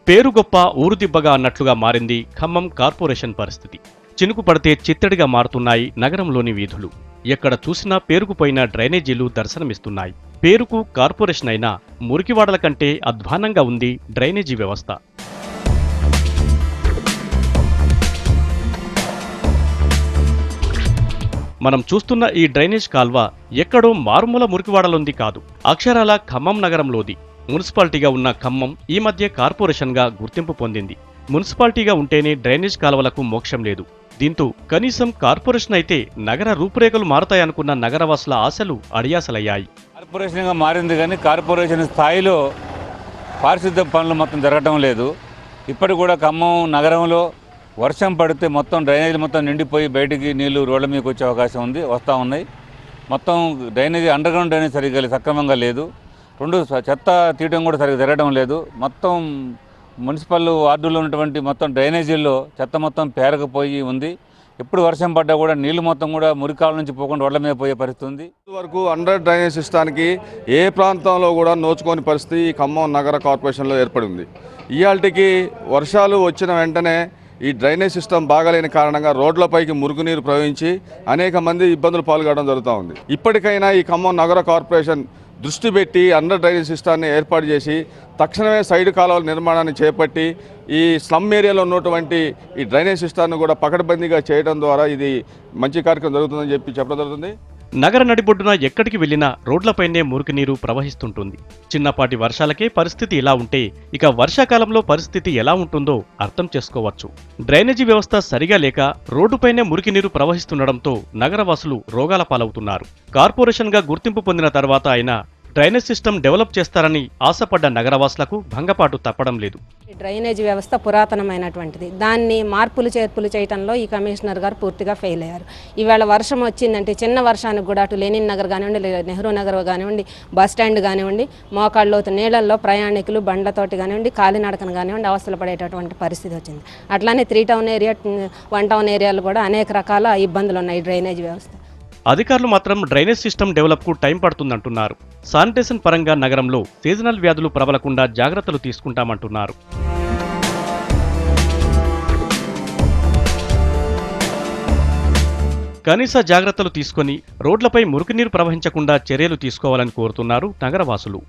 పేరు గొప్ప ఊరు దిబ్బగా అన్నట్లుగా మారింది ఖమ్మం కార్పొరేషన్ పరిస్థితి. చినుకు పడితే చిత్తడిగా మారుతున్నాయి నగరంలోని వీధులు. ఎక్కడ చూసినా పేరుకుపోయిన డ్రైనేజీలు దర్శనమిస్తున్నాయి. పేరుకు కార్పొరేషన్ అయినా మురికివాడల కంటే అధ్వాన్నంగా ఉంది డ్రైనేజీ వ్యవస్థ. మనం చూస్తున్న ఈ డ్రైనేజ్ కాల్వ ఎక్కడో మారుమూల మురికివాడలుంది కాదు, అక్షరాల ఖమ్మం నగరంలోది. మున్సిపాలిటీగా ఉన్న ఖమ్మం ఈ మధ్య కార్పొరేషన్గా గుర్తింపు పొందింది. మున్సిపాలిటీగా ఉంటేనే డ్రైనేజ్ కాలువలకు మోక్షం లేదు. దీంతో కనీసం కార్పొరేషన్ అయితే నగర రూపురేఖలు మారతాయనుకున్న నగరవాసుల ఆశలు అడియాసలయ్యాయి. కార్పొరేషన్గా మారింది కానీ కార్పొరేషన్ స్థాయిలో పారిశుద్ధ్య పనులు మొత్తం జరగడం లేదు. ఇప్పటికి కూడా ఖమ్మం నగరంలో వర్షం పడితే మొత్తం డ్రైనేజీలు మొత్తం నిండిపోయి బయటికి నీళ్లు రోడ్ల మీదకి వచ్చే అవకాశం ఉంది, వస్తూ ఉన్నాయి. మొత్తం డ్రైనేజీ అండర్గ్రౌండ్ డ్రైనేజ్ సరిగ్గా సక్రమంగా లేదు. చెత్త తీయడం కూడా సరిగ్గా జరగడం లేదు. మొత్తం మున్సిపల్ వార్డులో ఉన్నటువంటి మొత్తం డ్రైనేజీల్లో చెత్త మొత్తం పేరకపోయి ఉంది. ఎప్పుడు వర్షం పడ్డా కూడా నీళ్లు మొత్తం కూడా మురికాల నుంచి పోకుండా రోడ్ల మీద పోయే పరిస్థితి ఉంది. వరకు అండర్ డ్రైనేజ్ సిస్టానికి ఏ ప్రాంతంలో కూడా నోచుకోని పరిస్థితి ఈ ఖమ్మం నగర కార్పొరేషన్లో ఏర్పడింది. ఇవాళకి వర్షాలు వచ్చిన వెంటనే ఈ డ్రైనేజ్ సిస్టమ్ బాగాలేని కారణంగా రోడ్లపైకి మురుగునీరు ప్రవహించి అనేక మంది ఇబ్బందులు పాల్గొనడం జరుగుతూ ఉంది. ఇప్పటికైనా ఈ ఖమ్మం నగర కార్పొరేషన్ దృష్టి పెట్టి అండర్ డ్రైనేజ్ సిస్టాన్ని ఏర్పాటు చేసి తక్షణమే సైడ్ కాలువల నిర్మాణాన్ని చేపట్టి ఈ స్లమ్ ఏరియాలో ఉన్నటువంటి ఈ డ్రైనేజ్ సిస్టాన్ని కూడా పకడ్బందీగా చేయడం ద్వారా ఇది మంచి కార్యక్రమం జరుగుతుందని చెప్పడం జరుగుతుంది. నగర నడిబొడ్డున ఎక్కడికి వెళ్లినా రోడ్లపైనే మురికినీరు ప్రవహిస్తుంటుంది. చిన్నపాటి వర్షాలకే పరిస్థితి ఇలా ఉంటే ఇక వర్షాకాలంలో పరిస్థితి ఎలా ఉంటుందో అర్థం చేసుకోవచ్చు. డ్రైనేజీ వ్యవస్థ సరిగా లేక రోడ్డుపైనే మురికినీరు ప్రవహిస్తుండడంతో నగరవాసులు రోగాల పాలవుతున్నారు. కార్పొరేషన్గా గుర్తింపు పొందిన తర్వాత అయినా డ్రైనేజ్ సిస్టమ్ డెవలప్ చేస్తారని ఆశపడ్డ నగరవాసులకు భంగపాటు తప్పడం లేదు. డ్రైనేజ్ వ్యవస్థ పురాతనమైనటువంటిది. దాన్ని మార్పులు చేర్పులు చేయడంలో ఈ కమిషనర్ గారు పూర్తిగా ఫెయిల్ అయ్యారు. ఈవేళ వర్షం వచ్చిందంటే చిన్న వర్షానికి కూడా అటు లెనిన్ నగర్ కానివ్వండి, నెహ్రూ నగర్ కానివ్వండి, బస్ స్టాండ్ కానివ్వండి, మోకాళ్ళలోతు నీళ్లలో ప్రయాణికులు బండ్లతోటి కానివ్వండి, కాలినడకను కానివ్వండి అవస్థలు పడేటటువంటి పరిస్థితి వచ్చింది. అట్లానే 3 టౌన్ ఏరియా 1 టౌన్ ఏరియాలు కూడా అనేక రకాల ఇబ్బందులు ఉన్నాయి డ్రైనేజ్ వ్యవస్థ. అధికారులు మాత్రం డ్రైనేజ్ సిస్టమ్ డెవలప్కు టైం పడుతుందంటున్నారు. శానిటేషన్ పరంగా నగరంలో సీజనల్ వ్యాధులు ప్రబలకుండా జాగ్రత్తలు తీసుకుంటామంటున్నారు. కనీస జాగ్రత్తలు తీసుకొని రోడ్లపై మురికినీరు ప్రవహించకుండా చర్యలు తీసుకోవాలని కోరుతున్నారు నగరవాసులు.